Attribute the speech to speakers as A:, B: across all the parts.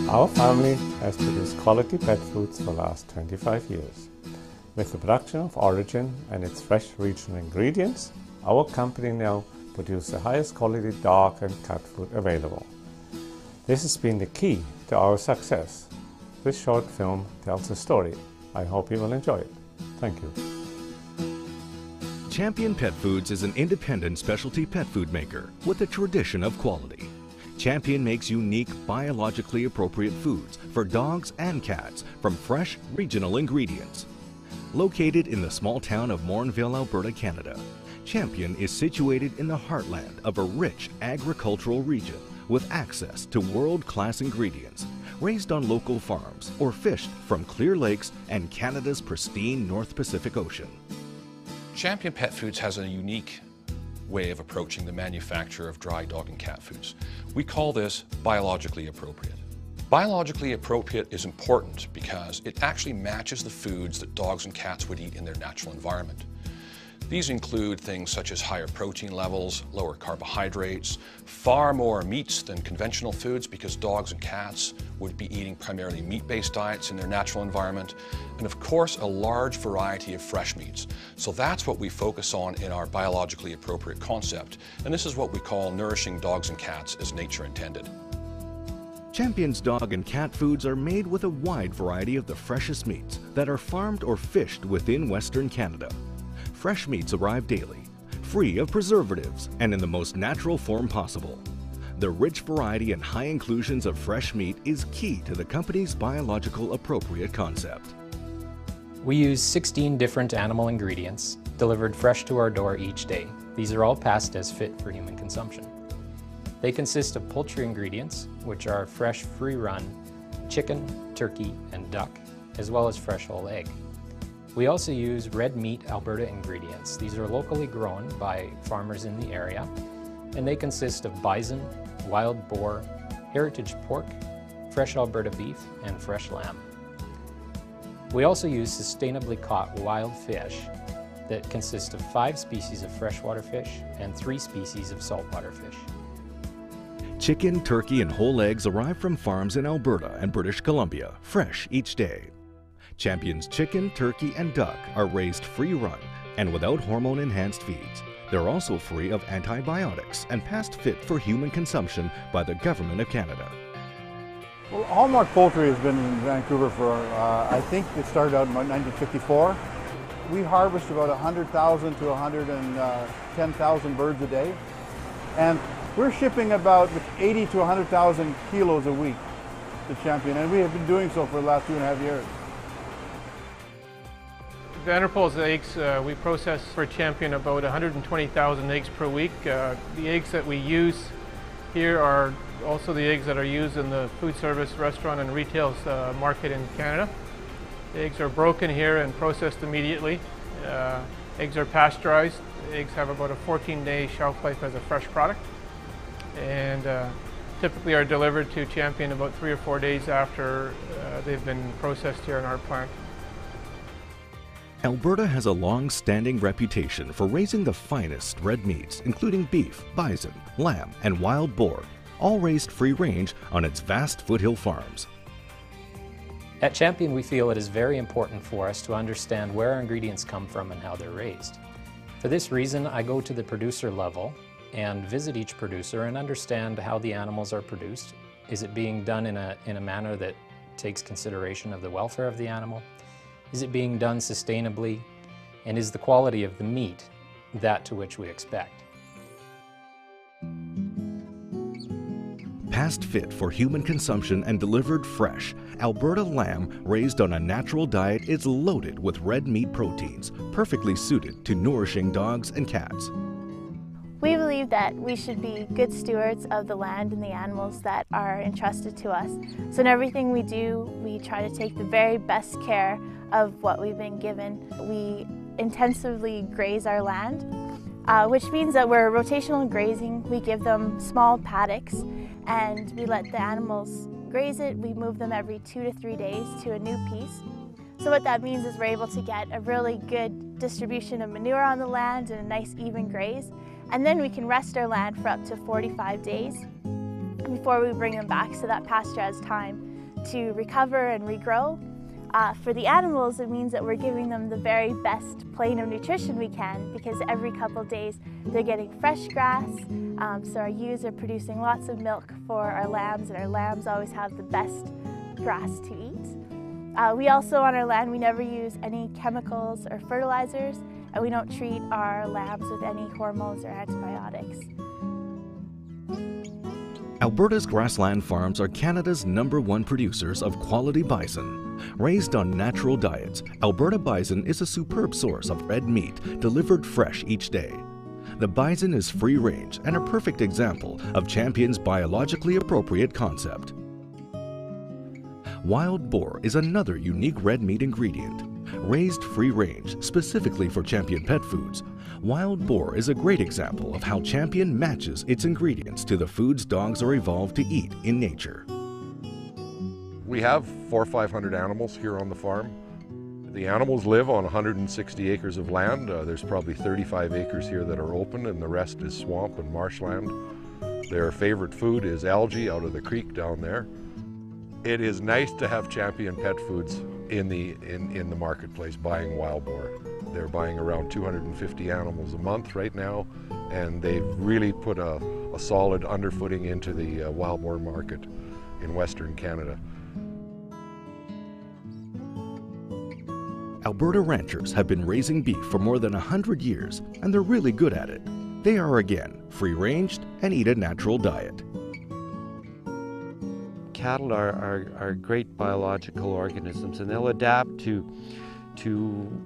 A: Our family has produced quality pet foods for the last 25 years. With the production of Orijen and its fresh regional ingredients, our company now produces the highest quality dog and cat food available. This has been the key to our success. This short film tells a story. I hope you will enjoy it. Thank you.
B: Champion Pet Foods is an independent specialty pet food maker with a tradition of quality. Champion makes unique, biologically appropriate foods for dogs and cats from fresh, regional ingredients. Located in the small town of Morinville, Alberta, Canada, Champion is situated in the heartland of a rich agricultural region with access to world-class ingredients, raised on local farms or fished from clear lakes and Canada's pristine North Pacific Ocean.
C: Champion Pet Foods has a unique way of approaching the manufacture of dry dog and cat foods. We call this biologically appropriate. Biologically appropriate is important because it actually matches the foods that dogs and cats would eat in their natural environment. These include things such as higher protein levels, lower carbohydrates, far more meats than conventional foods because dogs and cats would be eating primarily meat-based diets in their natural environment, and of course a large variety of fresh meats. So that's what we focus on in our biologically appropriate concept, and this is what we call nourishing dogs and cats as nature intended.
B: Champion's dog and cat foods are made with a wide variety of the freshest meats that are farmed or fished within Western Canada. Fresh meats arrive daily, free of preservatives and in the most natural form possible. The rich variety and high inclusions of fresh meat is key to the company's biological appropriate concept.
D: We use 16 different animal ingredients delivered fresh to our door each day. These are all passed as fit for human consumption. They consist of poultry ingredients, which are fresh free-run chicken, turkey, and duck, as well as fresh whole egg. We also use red meat Alberta ingredients. These are locally grown by farmers in the area, and they consist of bison, wild boar, heritage pork, fresh Alberta beef, and fresh lamb. We also use sustainably caught wild fish that consist of 5 species of freshwater fish and 3 species of saltwater fish.
B: Chicken, turkey, and whole eggs arrive from farms in Alberta and British Columbia, fresh each day. Champion's chicken, turkey, and duck are raised free-run and without hormone-enhanced feeds. They're also free of antibiotics and passed fit for human consumption by the Government of Canada.
E: Well, Hallmark Poultry has been in Vancouver for, I think it started out in 1954. We harvest about 100,000 to 110,000 birds a day. And we're shipping about 80 to 100,000 kilos a week to Champion, and we have been doing so for the last 2.5 years.
F: Vanderpool's eggs, we process for Champion about 120,000 eggs per week. The eggs that we use here are also the eggs that are used in the food service, restaurant, and retail market in Canada. The eggs are broken here and processed immediately. Eggs are pasteurized. Eggs have about a 14-day shelf life as a fresh product, and typically are delivered to Champion about 3 or 4 days after they've been processed here in our plant.
B: Alberta has a long-standing reputation for raising the finest red meats, including beef, bison, lamb, and wild boar, all raised free-range on its vast foothill farms.
D: At Champion, we feel it is very important for us to understand where our ingredients come from and how they're raised. For this reason, I go to the producer level and visit each producer and understand how the animals are produced. Is it being done in a manner that takes consideration of the welfare of the animal? Is it being done sustainably? And is the quality of the meat that to which we expect?
B: Passed fit for human consumption and delivered fresh, Alberta lamb raised on a natural diet is loaded with red meat proteins, perfectly suited to nourishing dogs and cats.
G: We believe that we should be good stewards of the land and the animals that are entrusted to us. So in everything we do, we try to take the very best care of what we've been given. We intensively graze our land, which means that we're rotational grazing. We give them small paddocks and we let the animals graze it. We move them every 2 to 3 days to a new piece. So what that means is we're able to get a really good distribution of manure on the land and a nice even graze. And then we can rest our land for up to 45 days before we bring them back, so that pasture has time to recover and regrow. For the animals, it means that we're giving them the very best plane of nutrition we can, because every couple days they're getting fresh grass, so our ewes are producing lots of milk for our lambs, and our lambs always have the best grass to eat. We also, on our land, we never use any chemicals or fertilizers, and we don't treat our lambs with any hormones or antibiotics.
B: Alberta's grassland farms are Canada's #1 producers of quality bison. Raised on natural diets, Alberta bison is a superb source of red meat delivered fresh each day. The bison is free range and a perfect example of Champion's biologically appropriate concept. Wild boar is another unique red meat ingredient. Raised free range specifically for Champion Pet Foods, wild boar is a great example of how Champion matches its ingredients to the foods dogs are evolved to eat in nature.
H: We have 400 or 500 animals here on the farm. The animals live on 160 acres of land. There's probably 35 acres here that are open, and the rest is swamp and marshland. Their favorite food is algae out of the creek down there. It is nice to have Champion Pet Foods in the marketplace buying wild boar. They're buying around 250 animals a month right now, and they've really put a solid underfooting into the wild boar market in Western Canada.
B: Alberta ranchers have been raising beef for more than 100 years, and they're really good at it. They are, again, free-ranged and eat a natural diet.
I: Cattle are great biological organisms, and they'll adapt to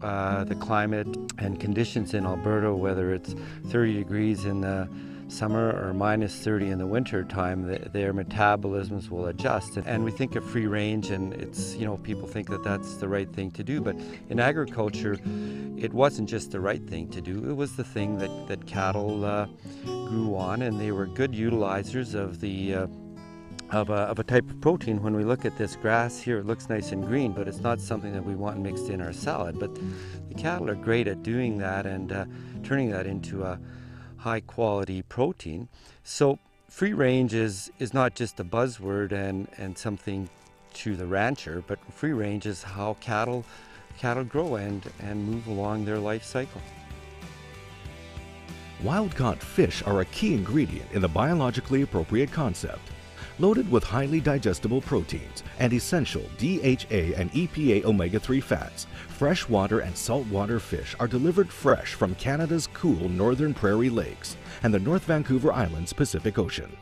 I: the climate and conditions in Alberta, whether it's 30 degrees in the summer or -30 in the winter time. Their metabolisms will adjust. And we think of free range, and it's, people think that that's the right thing to do, but in agriculture it wasn't just the right thing to do, it was the thing that cattle grew on, and they were good utilizers of the of a type of protein. When we look at this grass here, it looks nice and green, but it's not something that we want mixed in our salad. But the cattle are great at doing that and turning that into a high quality protein. So free range is not just a buzzword and something to the rancher, but free range is how cattle grow and move along their life cycle.
B: Wild-caught fish are a key ingredient in the biologically appropriate concept. Loaded with highly digestible proteins and essential DHA and EPA omega-3 fats, freshwater and saltwater fish are delivered fresh from Canada's cool northern prairie lakes and the North Vancouver Island's Pacific Ocean.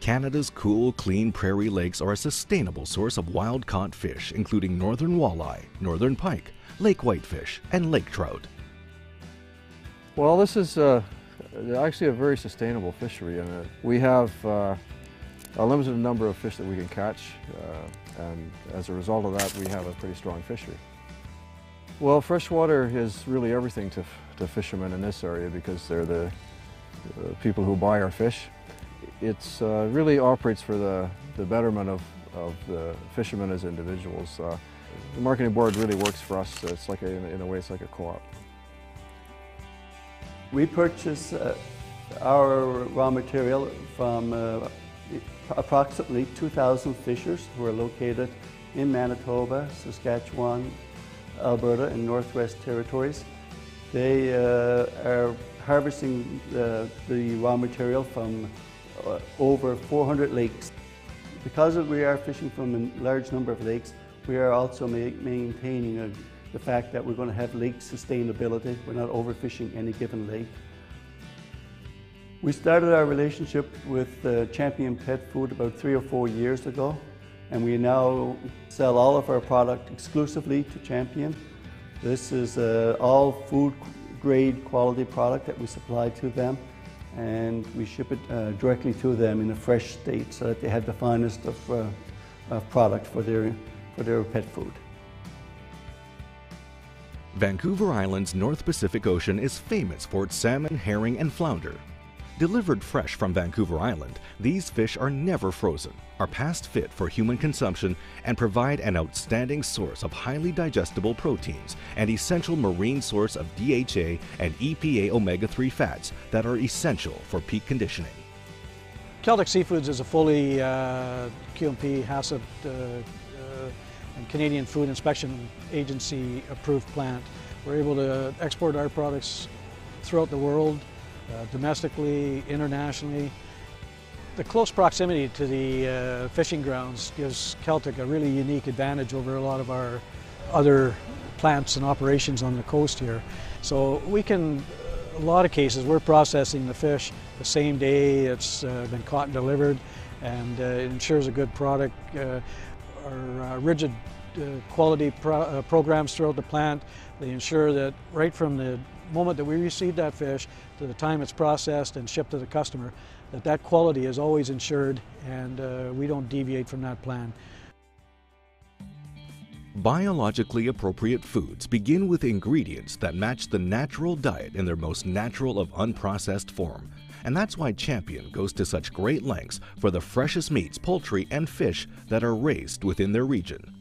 B: Canada's cool, clean prairie lakes are a sustainable source of wild-caught fish, including northern walleye, northern pike, lake whitefish, and lake trout.
E: Well, this is actually a very sustainable fishery, and we have a limited number of fish that we can catch, and as a result of that we have a pretty strong fishery. Well, freshwater is really everything to fishermen in this area, because they're the people who buy our fish. It's really operates for the betterment of the fishermen as individuals. The marketing board really works for us. It's like in a way it's like a co-op.
J: We purchase our raw material from approximately 2,000 fishers who are located in Manitoba, Saskatchewan, Alberta, and Northwest Territories. They are harvesting the raw material from over 400 lakes. Because we are fishing from a large number of lakes, we are also maintaining the fact that we're going to have lake sustainability. We're not overfishing any given lake. We started our relationship with Champion Pet Food about 3 or 4 years ago, and we now sell all of our product exclusively to Champion. This is all food grade quality product that we supply to them, and we ship it directly to them in a fresh state so that they have the finest of product for their pet food.
B: Vancouver Island's North Pacific Ocean is famous for its salmon, herring, and flounder. Delivered fresh from Vancouver Island, these fish are never frozen, are past fit for human consumption, and provide an outstanding source of highly digestible proteins and essential marine source of DHA and EPA omega-3 fats that are essential for peak conditioning.
K: Celtic Seafoods is a fully QMP, HACCP, and Canadian Food Inspection Agency approved plant. We're able to export our products throughout the world, domestically, internationally. The close proximity to the fishing grounds gives Celtic a really unique advantage over a lot of our other plants and operations on the coast here. So we can, a lot of cases, we're processing the fish the same day it's been caught and delivered, and it ensures a good product. Our rigid quality programs throughout the plant, they ensure that right from the moment that we receive that fish to the time it's processed and shipped to the customer, that quality is always ensured, and we don't deviate from that plan.
B: Biologically appropriate foods begin with ingredients that match the natural diet in their most natural of unprocessed form. And that's why Champion goes to such great lengths for the freshest meats, poultry, and fish that are raised within their region.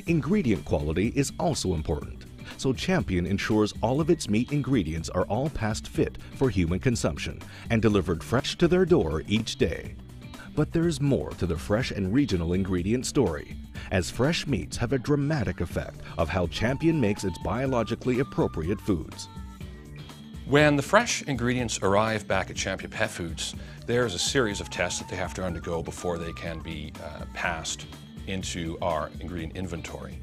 B: Ingredient quality is also important, so Champion ensures all of its meat ingredients are all past fit for human consumption and delivered fresh to their door each day. But there's more to the fresh and regional ingredient story, as fresh meats have a dramatic effect of how Champion makes its biologically appropriate foods.
C: When the fresh ingredients arrive back at Champion Pet Foods, there's a series of tests that they have to undergo before they can be passed into our ingredient inventory.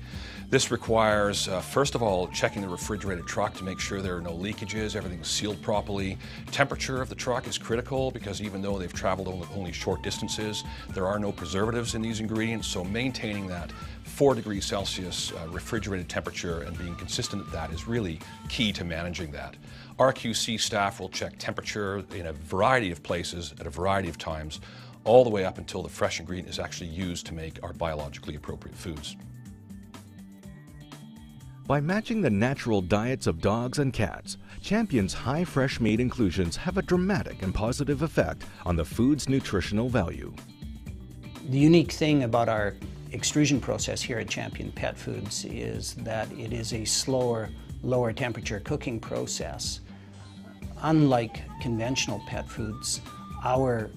C: This requires, first of all, checking the refrigerated truck to make sure there are no leakages, everything's sealed properly. Temperature of the truck is critical because even though they've traveled only short distances, there are no preservatives in these ingredients, so maintaining that 4 degrees Celsius refrigerated temperature and being consistent at that is really key to managing that. Our QC staff will check temperature in a variety of places at a variety of times, all the way up until the fresh ingredient is actually used to make our biologically appropriate foods.
B: By matching the natural diets of dogs and cats, Champion's high fresh meat inclusions have a dramatic and positive effect on the food's nutritional value.
L: The unique thing about our extrusion process here at Champion Pet Foods is that it is a slower, lower temperature cooking process. Unlike conventional pet foods, our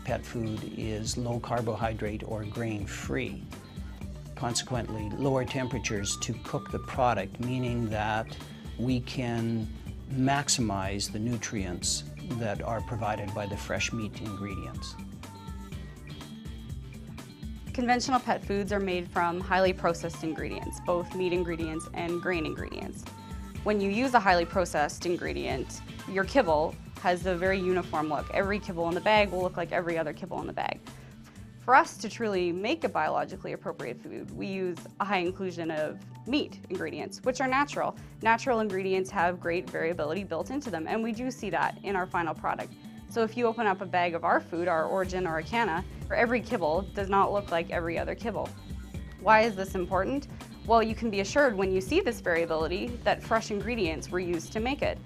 L: pet food is low carbohydrate or grain free. Consequently, lower temperatures to cook the product, meaning that we can maximize the nutrients that are provided by the fresh meat ingredients.
M: Conventional pet foods are made from highly processed ingredients, both meat ingredients and grain ingredients. When you use a highly processed ingredient, your kibble has a very uniform look. Every kibble in the bag will look like every other kibble in the bag. For us to truly make a biologically appropriate food, we use a high inclusion of meat ingredients, which are natural. Natural ingredients have great variability built into them, and we do see that in our final product. So if you open up a bag of our food, our Orijen or Acana, every kibble does not look like every other kibble. Why is this important? Well, you can be assured when you see this variability that fresh ingredients were used to make it.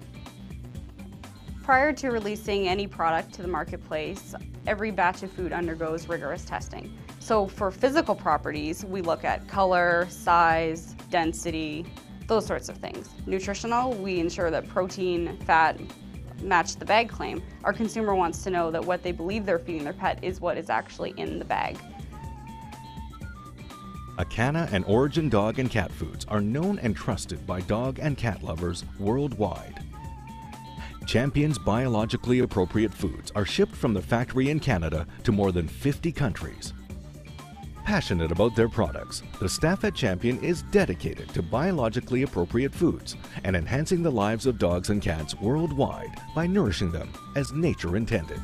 M: Prior to releasing any product to the marketplace, every batch of food undergoes rigorous testing. So for physical properties, we look at color, size, density, those sorts of things. Nutritional, we ensure that protein, fat match the bag claim. Our consumer wants to know that what they believe they're feeding their pet is what is actually in the bag.
B: Acana and Orijen dog and cat foods are known and trusted by dog and cat lovers worldwide. Champion's biologically appropriate foods are shipped from the factory in Canada to more than 50 countries. Passionate about their products, the staff at Champion is dedicated to biologically appropriate foods and enhancing the lives of dogs and cats worldwide by nourishing them as nature intended.